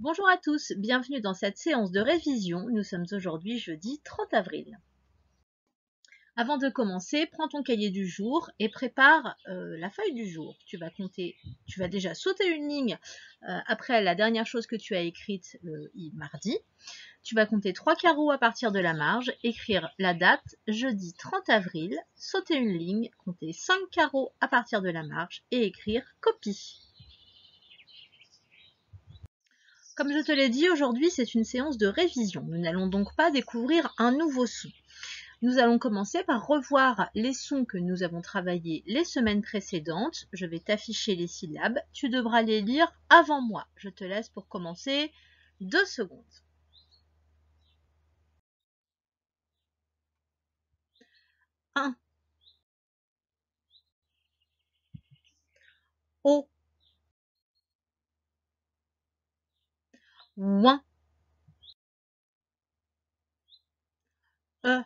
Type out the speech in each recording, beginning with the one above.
Bonjour à tous, bienvenue dans cette séance de révision. Nous sommes aujourd'hui jeudi 30 avril. Avant de commencer, prends ton cahier du jour et prépare la feuille du jour. Tu vas déjà sauter une ligne après la dernière chose que tu as écrite mardi. Tu vas compter 3 carreaux à partir de la marge, écrire la date, jeudi 30 avril, sauter une ligne, compter 5 carreaux à partir de la marge et écrire copie. Comme je te l'ai dit, aujourd'hui c'est une séance de révision. Nous n'allons donc pas découvrir un nouveau son. Nous allons commencer par revoir les sons que nous avons travaillés les semaines précédentes. Je vais t'afficher les syllabes. Tu devras les lire avant moi. Je te laisse pour commencer 2 secondes. Un. O. Ouin. E.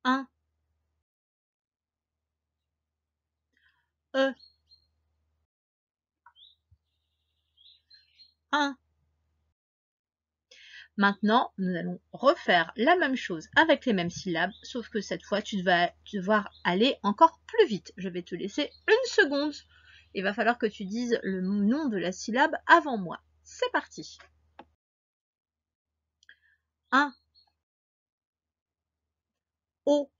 Un. E. Un. Maintenant, nous allons refaire la même chose avec les mêmes syllabes, sauf que cette fois, tu vas devoir aller encore plus vite. Je vais te laisser 1 seconde. Il va falloir que tu dises le nom de la syllabe avant moi. C'est parti. 1. O.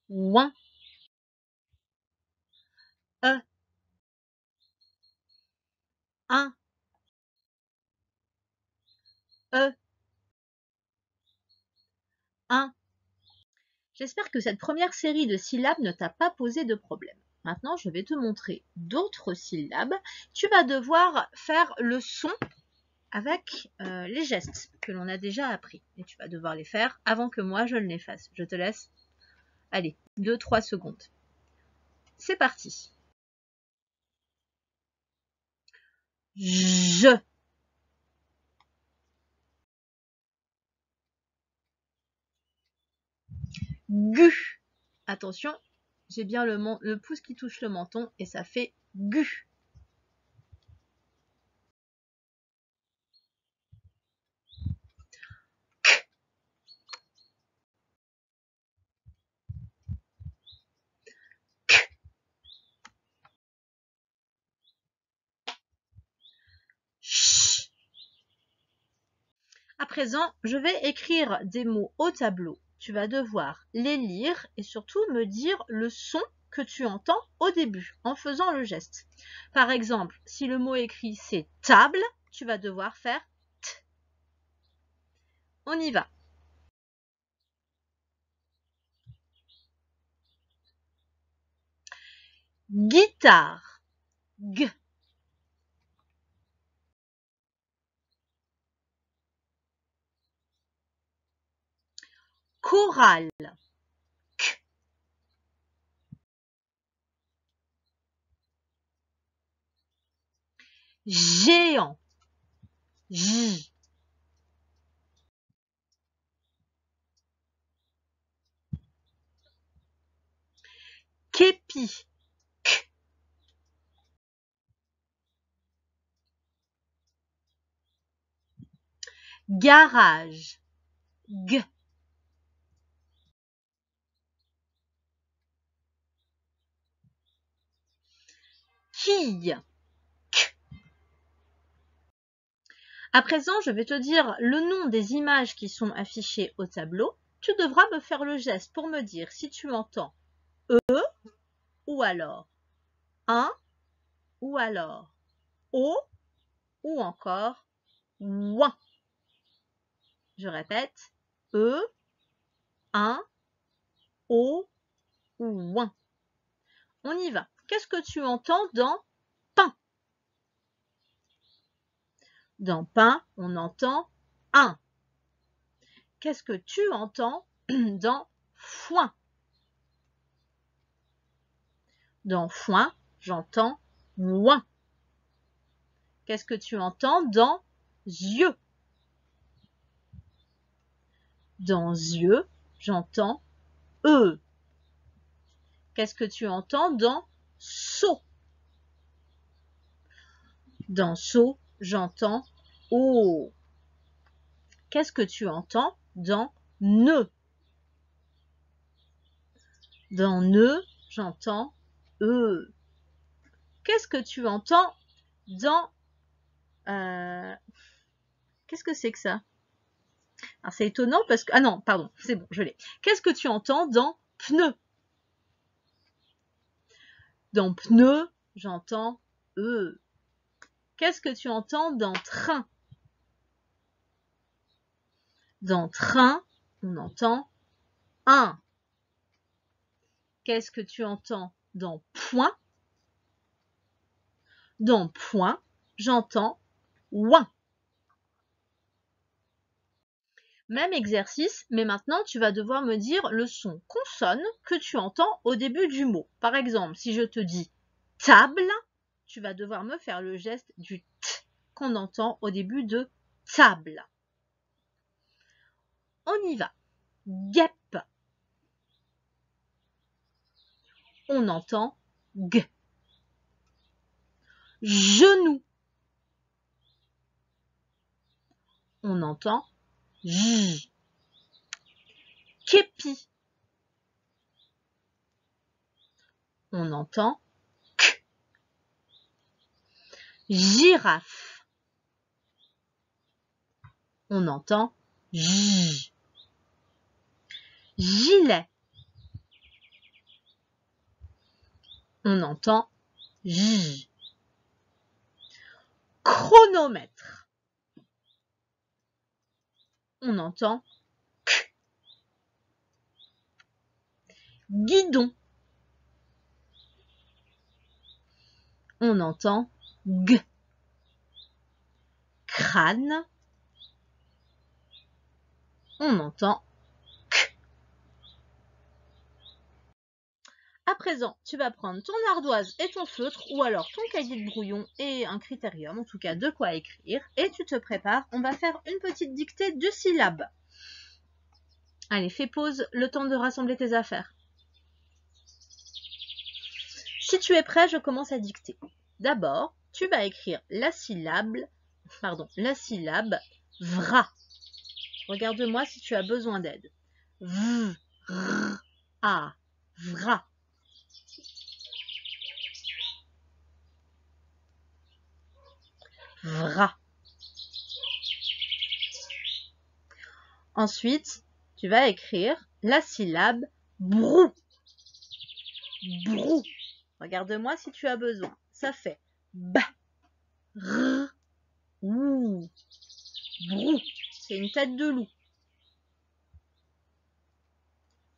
Ouin. E. Un. E. Un. J'espère que cette première série de syllabes ne t'a pas posé de problème. Maintenant, je vais te montrer d'autres syllabes. Tu vas devoir faire le son avec les gestes que l'on a déjà appris. Et tu vas devoir les faire avant que moi je ne les fasse. Je te laisse, allez, 2-3 secondes. C'est parti. Je. Gu. Attention, j'ai bien le pouce qui touche le menton et ça fait gu. Ch. À présent, je vais écrire des mots au tableau. Tu vas devoir les lire et surtout me dire le son que tu entends au début en faisant le geste. Par exemple, si le mot écrit c'est table, tu vas devoir faire t. On y va. Guitare. G. Chorale. K. Géant. J. Képi. K. Garage. G. Quille. K. À présent, je vais te dire le nom des images qui sont affichées au tableau. Tu devras me faire le geste pour me dire si tu entends E ou alors un ou alors O ou encore ouin. Je répète, E, un, O ou ouin. On y va. Qu'est-ce que tu entends dans pain? Dans pain, on entend un. Qu'est-ce que tu entends dans foin? Dans foin, j'entends ouin. Qu'est-ce que tu entends dans yeux? Dans yeux, j'entends e. Qu'est-ce que tu entends dans seau? Dans so, j'entends o. Qu'est-ce que tu entends dans ne? Dans ne, j'entends e. Qu'est-ce que tu entends dans... Qu'est-ce que c'est que ça? Alors c'est étonnant parce que... Ah non, pardon, c'est bon, je l'ai. Qu'est-ce que tu entends dans pneu? Dans pneu, j'entends e. Qu'est-ce que tu entends dans train? Dans train, on entend un. Qu'est-ce que tu entends dans point? Dans point, j'entends ouin. Même exercice, mais maintenant tu vas devoir me dire le son consonne que tu entends au début du mot. Par exemple, si je te dis table, tu vas devoir me faire le geste du t qu'on entend au début de table. On y va. Guêpe. On entend g. Genou. On entend j. Képi. On entend k. Girafe. On entend j. Gilet. On entend j. Chronomètre. On entend k. Guidon. On entend g. Crâne. On entend k. À présent, tu vas prendre ton ardoise et ton feutre ou alors ton cahier de brouillon et un critérium, en tout cas de quoi écrire, et tu te prépares. On va faire une petite dictée de syllabes. Allez, fais pause, le temps de rassembler tes affaires. Si tu es prêt, je commence à dicter. D'abord, tu vas écrire la syllabe vra. Regarde-moi si tu as besoin d'aide. V, r, a, vra. Vra. Ensuite, tu vas écrire la syllabe brou. Brou. Regarde-moi si tu as besoin. Ça fait b, r, ou. Brou. C'est une tête de loup.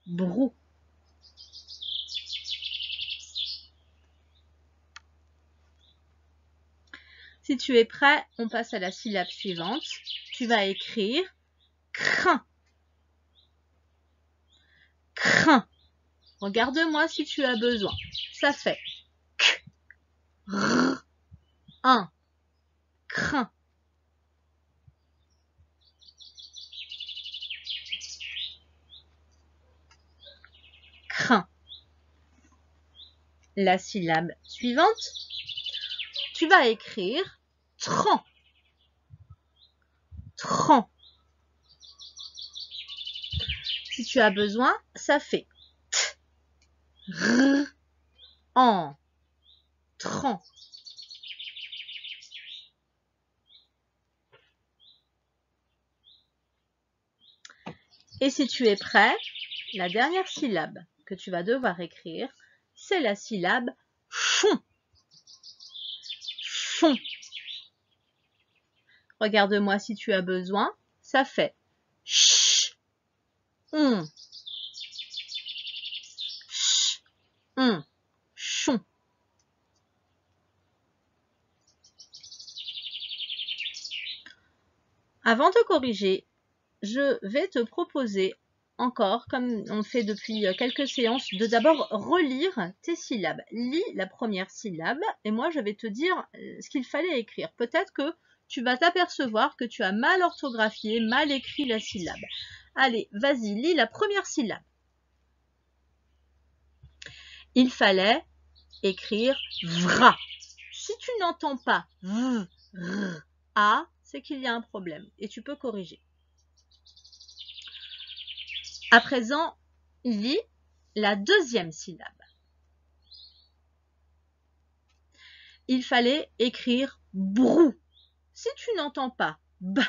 Brou. Si tu es prêt, on passe à la syllabe suivante. Tu vas écrire crin. Crin. Regarde-moi si tu as besoin. Ça fait k, r, un. Crin. Crin. La syllabe suivante, tu vas écrire tran. Tran. Si tu as besoin, ça fait t, r, en. Tran. Et si tu es prêt, la dernière syllabe que tu vas devoir écrire, c'est la syllabe chon. Chon. Regarde-moi si tu as besoin. Ça fait ch, on. Ch, on. Chon. Avant de corriger, je vais te proposer encore, comme on fait depuis quelques séances, de d'abord relire tes syllabes. Lis la première syllabe et moi je vais te dire ce qu'il fallait écrire. Peut-être que tu vas t'apercevoir que tu as mal orthographié, mal écrit la syllabe. Allez, vas-y, lis la première syllabe. Il fallait écrire vra. Si Si tu n'entends pas v, r, a, c'est qu'il y a un problème et tu peux corriger. À présent, lis la deuxième syllabe. Il fallait écrire brou. Si tu n'entends pas b,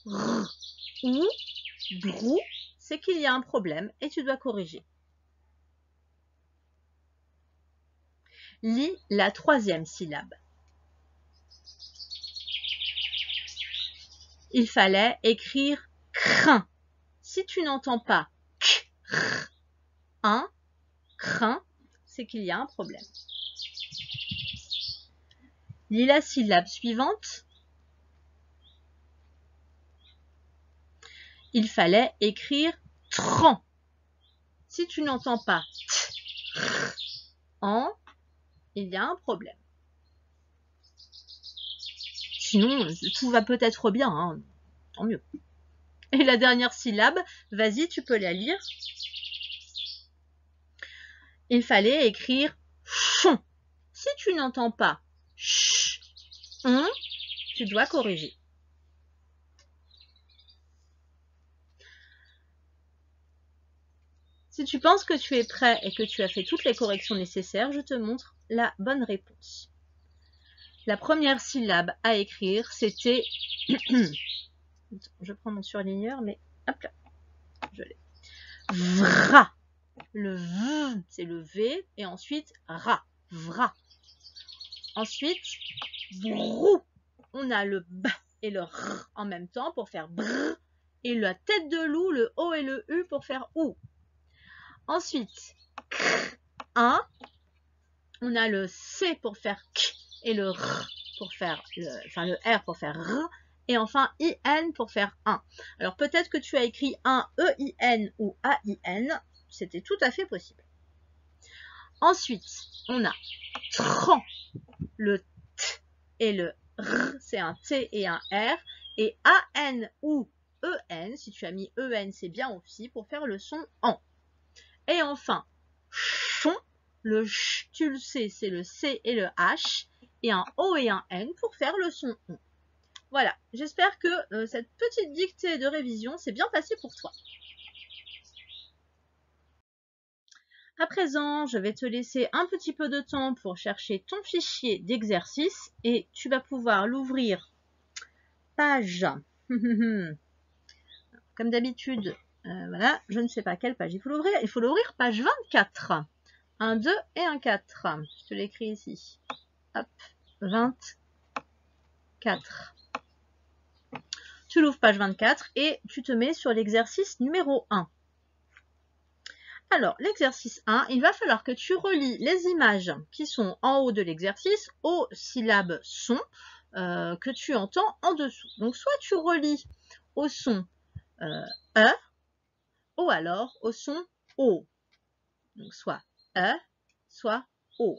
r ou brou, c'est qu'il y a un problème et tu dois corriger. Lis la troisième syllabe. Il fallait écrire crin. Si tu n'entends pas k, r, un, crin, c'est qu'il y a un problème. Lis la syllabe suivante. Il fallait écrire tran. Si tu n'entends pas t, r, en, il y a un problème. Sinon, tout va peut-être bien, hein. Tant mieux. Et la dernière syllabe, vas-y, tu peux la lire. Il fallait écrire chon. Si tu n'entends pas ch, on, tu dois corriger. Si tu penses que tu es prêt et que tu as fait toutes les corrections nécessaires, je te montre la bonne réponse. La première syllabe à écrire, c'était... Je prends mon surligneur, mais hop là, je l'ai. Vra. Le V, c'est le V, et ensuite ra. Vra. Ensuite, brou. On a le B et le R en même temps pour faire brr, et la tête de loup, le O et le U pour faire OU. Ensuite, kr, 1, on a le C pour faire K et le R pour faire le R pour faire R, et enfin IN pour faire 1. Alors peut-être que tu as écrit un EIN ou AIN, c'était tout à fait possible. Ensuite, on a tran, le T et le R, c'est un T et un R, et AN ou EN, si tu as mis EN, c'est bien aussi, pour faire le son en. Et enfin, chon, le ch, tu le sais, c'est le C et le H, et un O et un N pour faire le son on. Voilà, j'espère que cette petite dictée de révision s'est bien passée pour toi. À présent, je vais te laisser un petit peu de temps pour chercher ton fichier d'exercice et tu vas pouvoir l'ouvrir page. Comme d'habitude, voilà, je ne sais pas quelle page il faut l'ouvrir. Il faut l'ouvrir page 24. 1, 2 et 1, 4. Je te l'écris ici. Hop, 24. Tu l'ouvres page 24 et tu te mets sur l'exercice numéro 1. Alors, l'exercice 1, il va falloir que tu relis les images qui sont en haut de l'exercice aux syllabes son que tu entends en dessous. Donc, soit tu relis au son E ou alors au son O. Donc, soit E, soit O.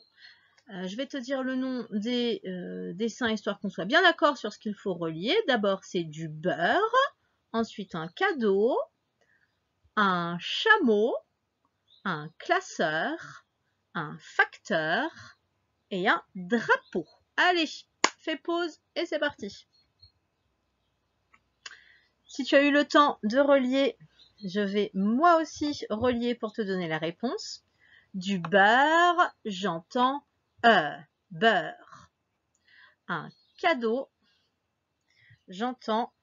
Je vais te dire le nom des dessins histoire qu'on soit bien d'accord sur ce qu'il faut relier. D'abord, c'est du beurre, ensuite un cadeau, un chameau, un classeur, un facteur et un drapeau. Allez, fais pause et c'est parti. Si tu as eu le temps de relier, je vais moi aussi relier pour te donner la réponse. Du beurre, j'entends beurre. Un cadeau, j'entends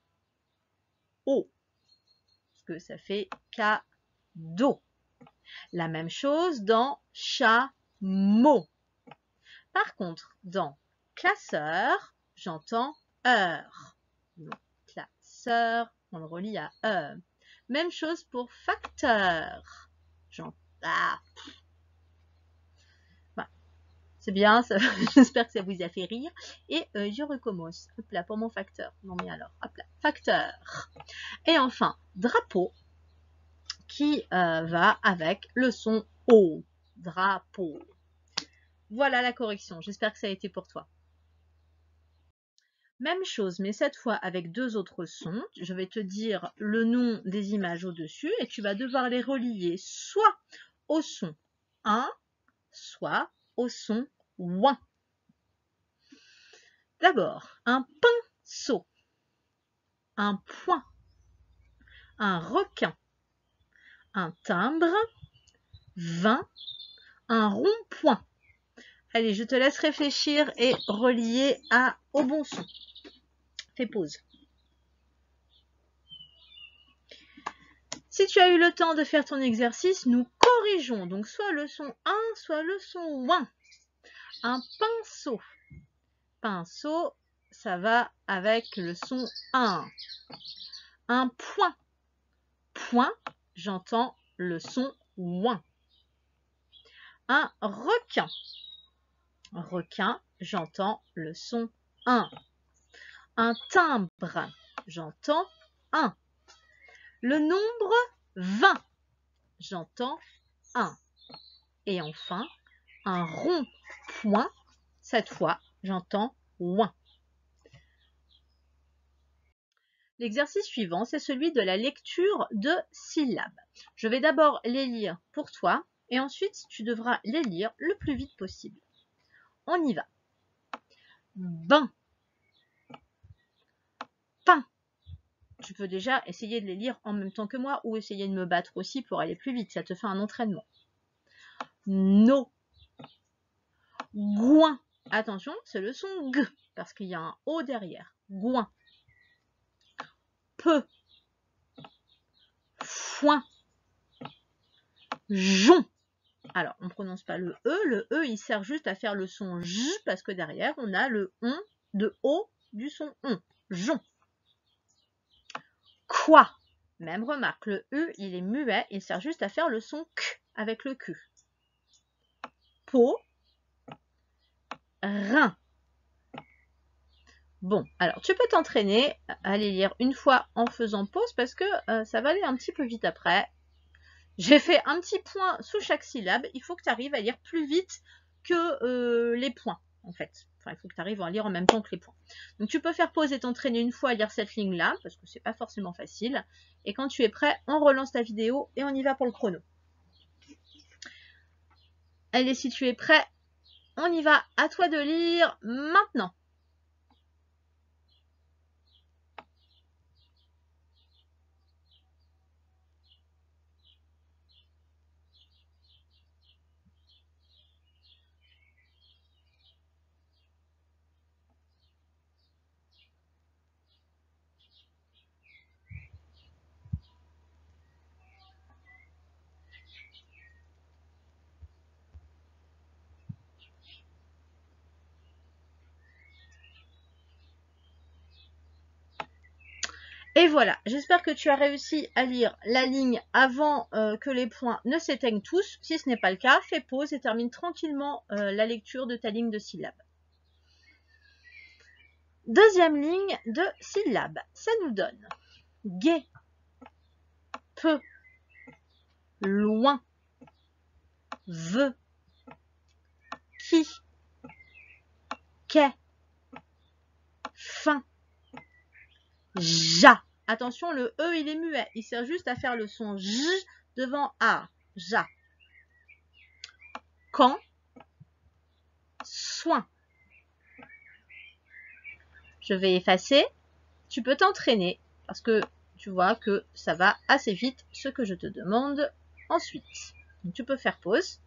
O, parce que ça fait cadeau. La même chose dans chameau. Par contre, dans classeur, j'entends heure. Donc, classeur, on le relie à E. Même chose pour facteur. J'entends. Voilà. C'est bien, j'espère que ça vous a fait rire. Et je recommence. Hop là, pour mon facteur. Non mais alors, hop là, facteur. Et enfin, drapeau, qui va avec le son O. Drapeau. Voilà la correction. J'espère que ça a été pour toi. Même chose, mais cette fois avec deux autres sons. Je vais te dire le nom des images au-dessus et tu vas devoir les relier soit au son 1, soit au son ouin. D'abord, un pinceau, un point, un requin, un timbre, 20, un rond-point. Allez, je te laisse réfléchir et relier au bon son. Fais pause. Si tu as eu le temps de faire ton exercice, nous corrigeons. Donc, soit le son 1, soit le son 1. Un pinceau. Pinceau, ça va avec le son 1. Un point. Point, j'entends le son 1. Un requin. Requin, j'entends le son 1. Un timbre, j'entends 1. Le nombre 20, j'entends 1. Et enfin, un rond-point, cette fois, j'entends 1. L'exercice suivant, c'est celui de la lecture de syllabes. Je vais d'abord les lire pour toi et ensuite tu devras les lire le plus vite possible. On y va. Bain. Pain. Tu peux déjà essayer de les lire en même temps que moi ou essayer de me battre aussi pour aller plus vite. Ça te fait un entraînement. No. Gouin. Attention, c'est le son G parce qu'il y a un O derrière. Gouin. Peu. Foin. Jon. Alors, on ne prononce pas le E. Le E, il sert juste à faire le son J parce que derrière, on a le on de O du son on. Jon. Quoi. Même remarque, le U, il est muet. Il sert juste à faire le son Q avec le Q. Peau. Rein. Bon, alors tu peux t'entraîner à les lire une fois en faisant pause parce que ça va aller un petit peu vite après. J'ai fait un petit point sous chaque syllabe. Il faut que tu arrives à lire plus vite que les points, en fait. Enfin, il faut que tu arrives à lire en même temps que les points. Donc, tu peux faire pause et t'entraîner une fois à lire cette ligne-là, parce que c'est pas forcément facile. Et quand tu es prêt, on relance ta vidéo et on y va pour le chrono. Allez, si tu es prêt, on y va. À toi de lire maintenant. Et voilà, j'espère que tu as réussi à lire la ligne avant que les points ne s'éteignent tous. Si ce n'est pas le cas, fais pause et termine tranquillement la lecture de ta ligne de syllabes. Deuxième ligne de syllabes, ça nous donne gai, peu, loin, veut, qui, qu'est, fin, ja. Attention, le E, il est muet. Il sert juste à faire le son J devant A. Ja. Quand, soin. Je vais effacer. Tu peux t'entraîner parce que tu vois que ça va assez vite ce que je te demande ensuite. Donc, tu peux faire pause.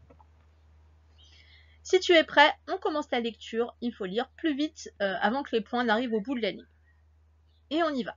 Si tu es prêt, on commence la lecture. Il faut lire plus vite avant que les points n'arrivent au bout de la ligne. Et on y va.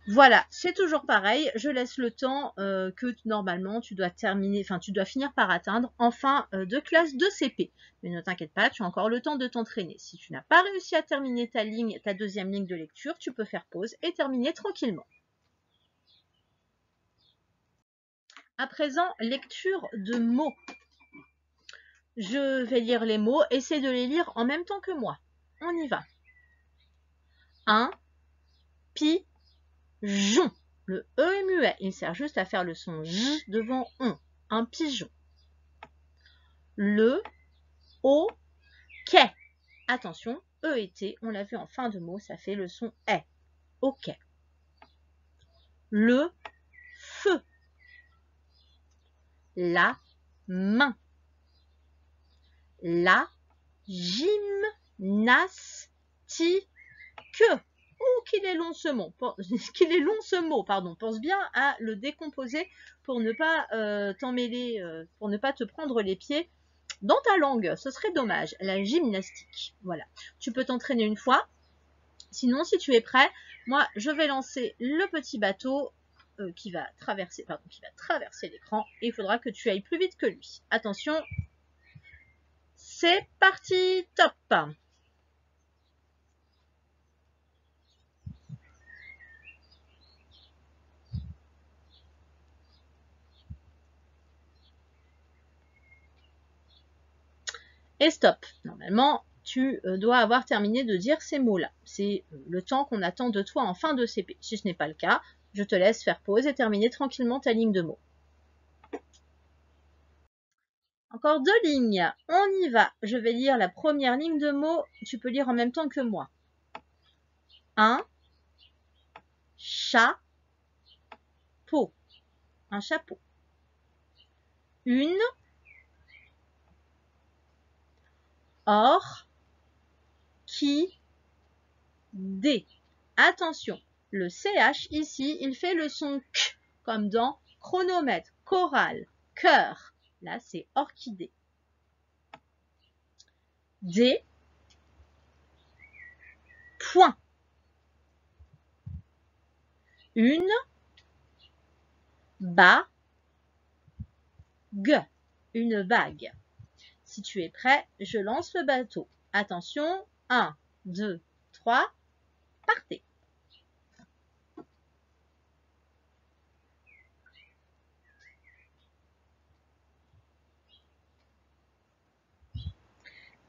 Voilà, c'est toujours pareil. Je laisse le temps que normalement tu dois terminer, enfin tu dois finir par atteindre en fin de classe de CP. Mais ne t'inquiète pas, tu as encore le temps de t'entraîner. Si tu n'as pas réussi à terminer ta deuxième ligne de lecture, tu peux faire pause et terminer tranquillement. À présent, lecture de mots. Je vais lire les mots, essaie de les lire en même temps que moi. On y va. Un, pi, jon. Le E est muet, il sert juste à faire le son J devant on. Un pigeon. Le O, quai. Attention, E et T, on l'a vu en fin de mot, ça fait le son est. Ok. Le feu. La main. La gymnastique. Oh, qu'il est long ce mot. Qu'il est long ce mot, pardon. Pense bien à le décomposer pour ne pas t'emmêler, pour ne pas te prendre les pieds dans ta langue. Ce serait dommage. La gymnastique. Voilà. Tu peux t'entraîner une fois. Sinon, si tu es prêt, moi, je vais lancer le petit bateau qui va traverser l'écran. Et il faudra que tu ailles plus vite que lui. Attention. C'est parti. Top. Et stop. Normalement, tu dois avoir terminé de dire ces mots-là. C'est le temps qu'on attend de toi en fin de CP. Si ce n'est pas le cas, je te laisse faire pause et terminer tranquillement ta ligne de mots. Encore 2 lignes. On y va. Je vais lire la première ligne de mots. Tu peux lire en même temps que moi. Un chapeau. Un chapeau. Une orchidée. Attention, le CH ici, il fait le son K, comme dans chronomètre, chorale, cœur. Là, c'est orchidée. Des points. Une bague. Une bague. Si tu es prêt, je lance le bateau. Attention, 1, 2, 3, partez.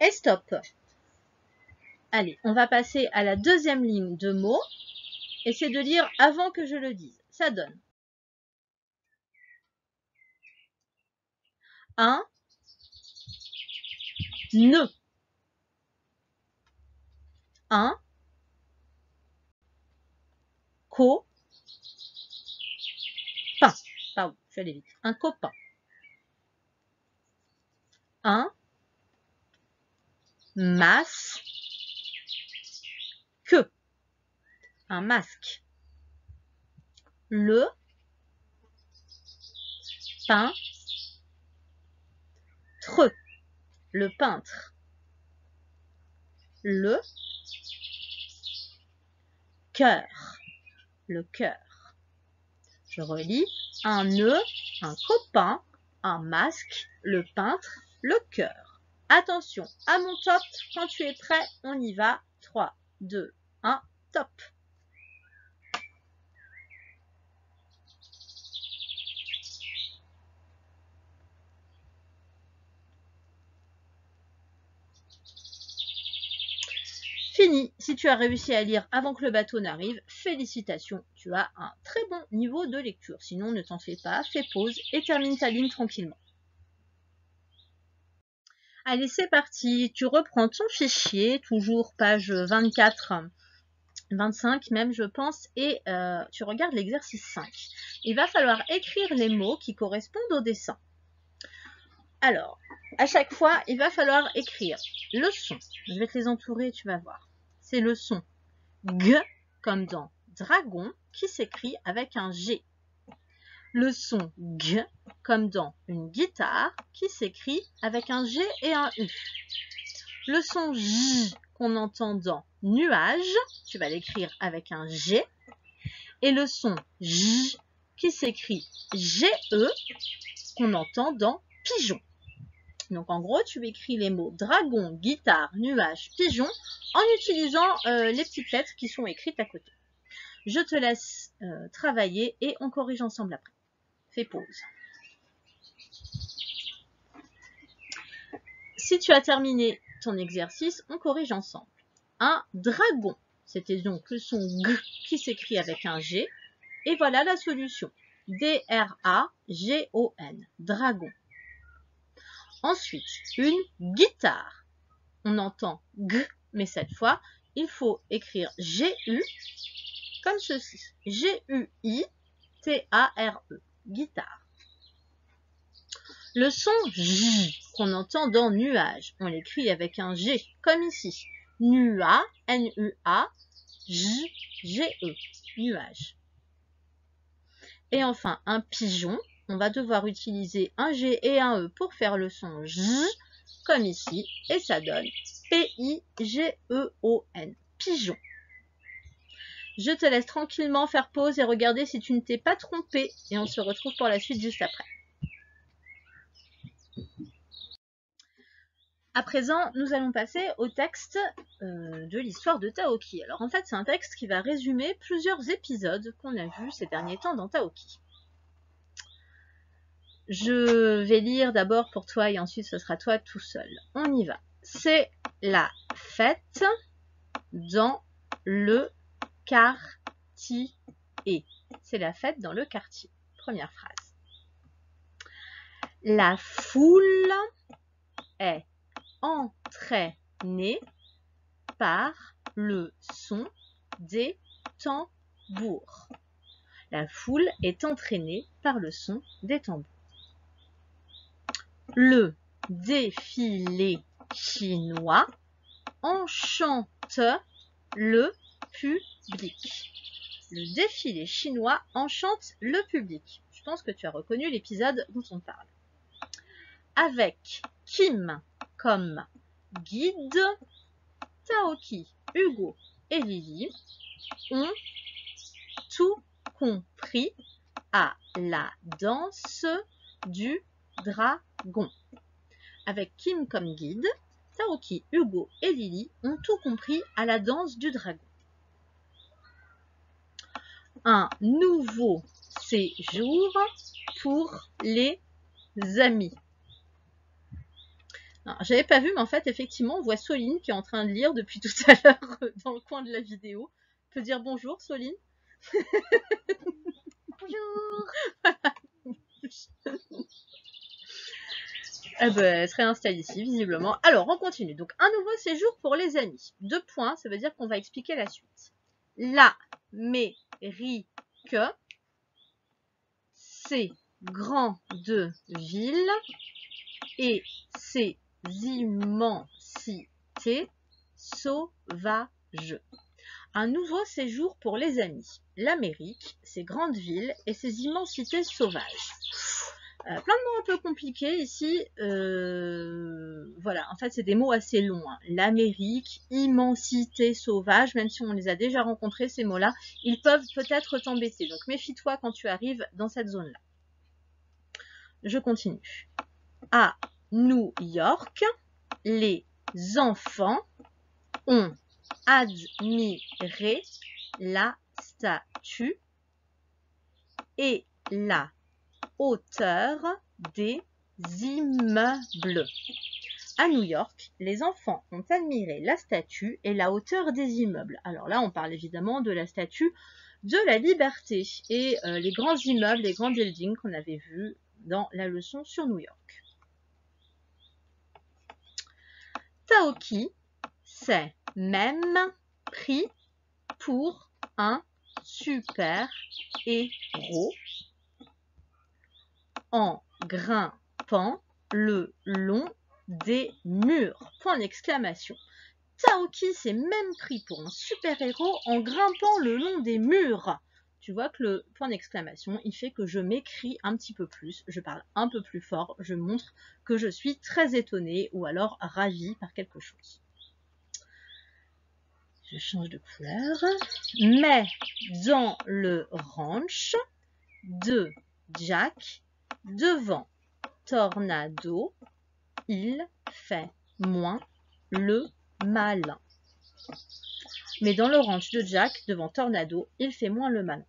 Et stop. Allez, on va passer à la deuxième ligne de mots. Essaie de lire avant que je le dise. Ça donne. Un nœud. Un copain. Pardon, je suis allée vite. Un copain. Un masque. Un masque. Le peintre. Le peintre. Le cœur. Le cœur. Je relis. Un nœud, un copain, un masque, le peintre, le cœur. Attention, à mon top, quand tu es prêt, on y va. 3, 2, 1, top. Fini. Si tu as réussi à lire avant que le bateau n'arrive, félicitations, tu as un très bon niveau de lecture. Sinon, ne t'en fais pas, fais pause et termine ta ligne tranquillement. Allez, c'est parti. Tu reprends ton fichier, toujours page 24, 25 même, je pense, et tu regardes l'exercice 5. Il va falloir écrire les mots qui correspondent au dessin. Alors, à chaque fois, il va falloir écrire le son. Je vais te les entourer, tu vas voir. C'est le son G, comme dans dragon, qui s'écrit avec un G. Le son G, comme dans une guitare, qui s'écrit avec un G et un U. Le son J, qu'on entend dans nuage, tu vas l'écrire avec un G. Et le son J, qui s'écrit GE, qu'on entend dans pigeon. Donc en gros, tu écris les mots dragon, guitare, nuage, pigeon en utilisant les petites lettres qui sont écrites à côté. Je te laisse travailler et on corrige ensemble après. Fais pause. Si tu as terminé ton exercice, on corrige ensemble. Un dragon. C'était donc le son G qui s'écrit avec un G. Et voilà la solution. D-R-A-G-O-N. Dragon. Ensuite, une guitare. On entend G, mais cette fois, il faut écrire G-U comme ceci. G-U-I-T-A-R-E. Guitare. Le son J qu'on entend dans nuage, on l'écrit avec un G, comme ici. Nua, N-U-A, J-G-E. Nuage. Et enfin, un pigeon, on va devoir utiliser un G et un E pour faire le son J, comme ici, et ça donne P-I-G-E-O-N. Pigeon. Je te laisse tranquillement faire pause et regarder si tu ne t'es pas trompé, et on se retrouve pour la suite juste après. À présent, nous allons passer au texte de l'histoire de Taoki. Alors en fait, c'est un texte qui va résumer plusieurs épisodes qu'on a vus ces derniers temps dans Taoki. Je vais lire d'abord pour toi et ensuite ce sera toi tout seul. On y va. C'est la fête dans le quartier. C'est la fête dans le quartier. Première phrase. La foule est entraînée par le son des tambours. La foule est entraînée par le son des tambours. Le défilé chinois enchante le public. Le défilé chinois enchante le public. Je pense que tu as reconnu l'épisode dont on parle. Avec Kim comme guide, Taoki, Hugo et Lily ont tout compris à la danse du dragon. Avec Kim comme guide, Taoki, Hugo et Lily ont tout compris à la danse du dragon. Un nouveau séjour pour les amis. J'avais pas vu, mais en fait, effectivement, on voit Soline qui est en train de lire depuis tout à l'heure dans le coin de la vidéo. On peut dire bonjour, Soline. Bonjour. Eh ben, elle se réinstalle ici, visiblement. Alors, on continue. Donc, un nouveau séjour pour les amis. 2 points, ça veut dire qu'on va expliquer la suite. L'Amérique, ses grandes villes et ses immensités sauvages. Un nouveau séjour pour les amis. L'Amérique, ses grandes villes et ses immensités sauvages. Plein de mots un peu compliqués ici. Voilà, en fait, c'est des mots assez longs. Hein. L'Amérique, immensité sauvage, même si on les a déjà rencontrés, ces mots-là, ils peuvent peut-être t'embêter. Donc, méfie-toi quand tu arrives dans cette zone-là. Je continue. À New York, les enfants ont admiré la statue et la hauteur des immeubles. À New York, les enfants ont admiré la statue et la hauteur des immeubles. Alors là, on parle évidemment de la statue de la liberté et les grands immeubles, les grands buildings qu'on avait vus dans la leçon sur New York. Taoki s'est même pris pour un super héros en grimpant le long des murs. Point d'exclamation. Taoki s'est même pris pour un super-héros en grimpant le long des murs. Tu vois que le point d'exclamation, il fait que je m'écris un petit peu plus, je parle un peu plus fort, je montre que je suis très étonnée ou alors ravie par quelque chose. Je change de couleur. Mais dans le ranch de Jack, devant Tornado, il fait moins le malin. Mais dans le ranch de Jack, devant Tornado, il fait moins le malin.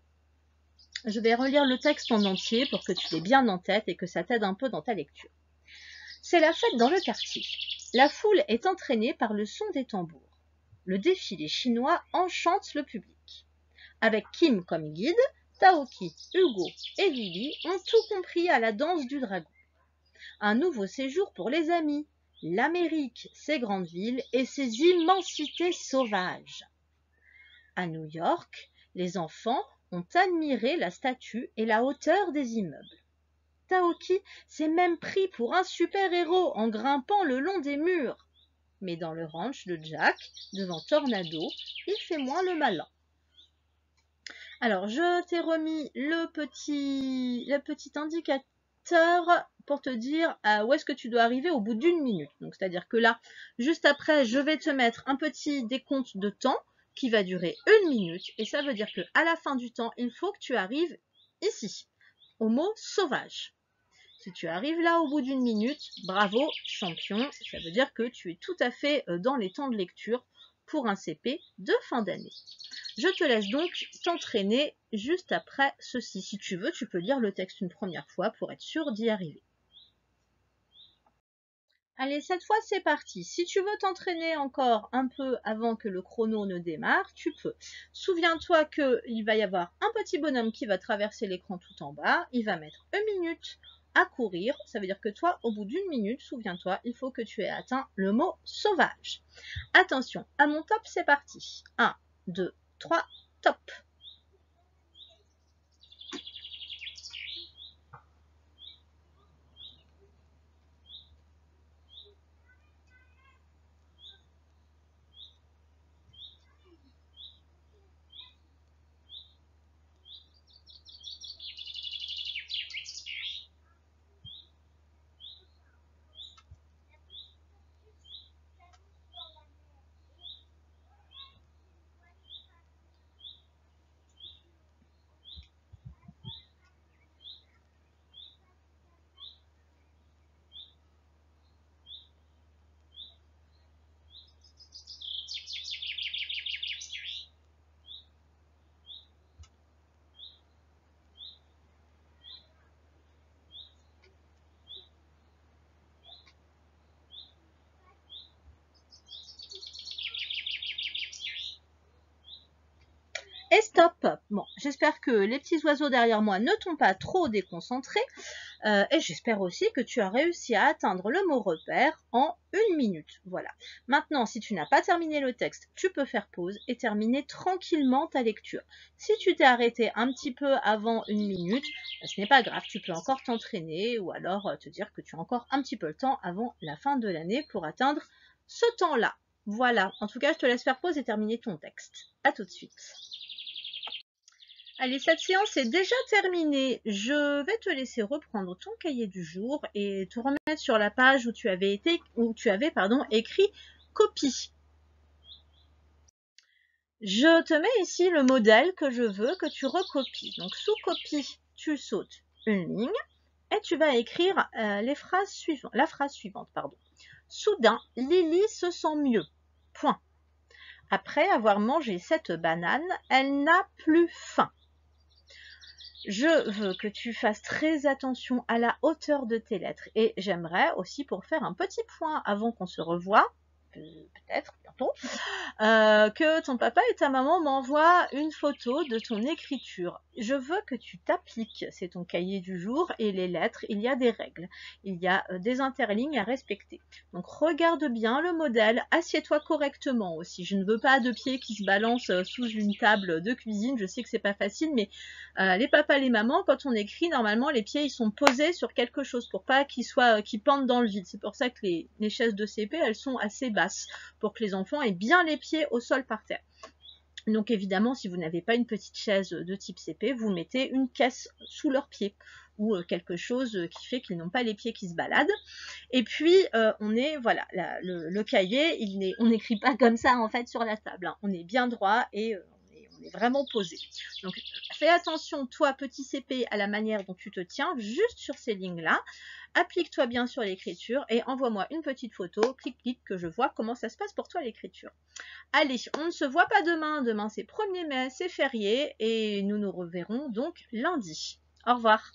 Je vais relire le texte en entier pour que tu l'aies bien en tête et que ça t'aide un peu dans ta lecture. C'est la fête dans le quartier. La foule est entraînée par le son des tambours. le défilé chinois enchante le public. Avec Kim comme guide, Taoki, Hugo et Lily ont tout compris à la danse du dragon. Un nouveau séjour pour les amis, l'Amérique, ses grandes villes et ses immensités sauvages. À New York, les enfants ont admiré la statue et la hauteur des immeubles. Taoki s'est même pris pour un super-héros en grimpant le long des murs. Mais dans le ranch de Jack, devant Tornado, il fait moins le malin. Alors, je t'ai remis le petit indicateur pour te dire où est-ce que tu dois arriver au bout d'une minute. Donc, c'est-à-dire que là, juste après, je vais te mettre un petit décompte de temps qui va durer 1 minute. Et ça veut dire qu'à la fin du temps, il faut que tu arrives ici, au mot sauvage. Si tu arrives là au bout d'1 minute, bravo, champion. Ça veut dire que tu es tout à fait dans les temps de lecture pour un CP de fin d'année. Je te laisse donc t'entraîner juste après ceci. Si tu veux, tu peux lire le texte une première fois pour être sûr d'y arriver. Allez, cette fois, c'est parti. Si tu veux t'entraîner encore un peu avant que le chrono ne démarre, tu peux. Souviens-toi qu'il va y avoir un petit bonhomme qui va traverser l'écran tout en bas. Il va mettre 1 minute à courir. Ça veut dire que toi, au bout d'1 minute, souviens-toi, il faut que tu aies atteint le mot sauvage. Attention, à mon top, c'est parti. 1, 2, 3, top. Et stop. Bon, j'espère que les petits oiseaux derrière moi ne t'ont pas trop déconcentré. Et j'espère aussi que tu as réussi à atteindre le mot repère en 1 minute. Voilà. Maintenant, si tu n'as pas terminé le texte, tu peux faire pause et terminer tranquillement ta lecture. Si tu t'es arrêté un petit peu avant 1 minute, ce n'est pas grave, tu peux encore t'entraîner ou alors te dire que tu as encore un petit peu le temps avant la fin de l'année pour atteindre ce temps-là. Voilà. En tout cas, je te laisse faire pause et terminer ton texte. À tout de suite. Allez, cette séance est déjà terminée. Je vais te laisser reprendre ton cahier du jour et te remettre sur la page où tu avais écrit copie. Je te mets ici le modèle que je veux que tu recopies. Donc, sous copie, tu sautes une ligne et tu vas écrire la phrase suivante. Soudain, Lily se sent mieux. Point. Après avoir mangé cette banane, elle n'a plus faim. Je veux que tu fasses très attention à la hauteur de tes lettres. Et j'aimerais aussi, pour faire un petit point avant qu'on se revoie, peut-être bientôt, que ton papa et ta maman m'envoient une photo de ton écriture. Je veux que tu t'appliques, c'est ton cahier du jour, et les lettres, il y a des règles, il y a des interlignes à respecter. Donc regarde bien le modèle, assieds-toi correctement aussi. Je ne veux pas de pieds qui se balancent sous une table de cuisine, je sais que c'est pas facile, mais les papas, les mamans, quand on écrit, normalement les pieds ils sont posés sur quelque chose pour pas qu'ils pendent dans le vide. C'est pour ça que les chaises de CP, elles sont assez basses, pour que les enfants aient bien les pieds au sol par terre. Donc évidemment, si vous n'avez pas une petite chaise de type CP, vous mettez une caisse sous leurs pieds ou quelque chose qui fait qu'ils n'ont pas les pieds qui se baladent. Et puis, le cahier, on n'écrit pas comme ça en fait sur la table. Hein. On est bien droit et on est vraiment posé. Donc, fais attention, toi, petit CP, à la manière dont tu te tiens, juste sur ces lignes-là. Applique-toi bien sur l'écriture et envoie-moi une petite photo, clic, que je vois comment ça se passe pour toi l'écriture. Allez, on ne se voit pas demain. Demain, c'est 1er mai, c'est férié et nous nous reverrons donc lundi. Au revoir.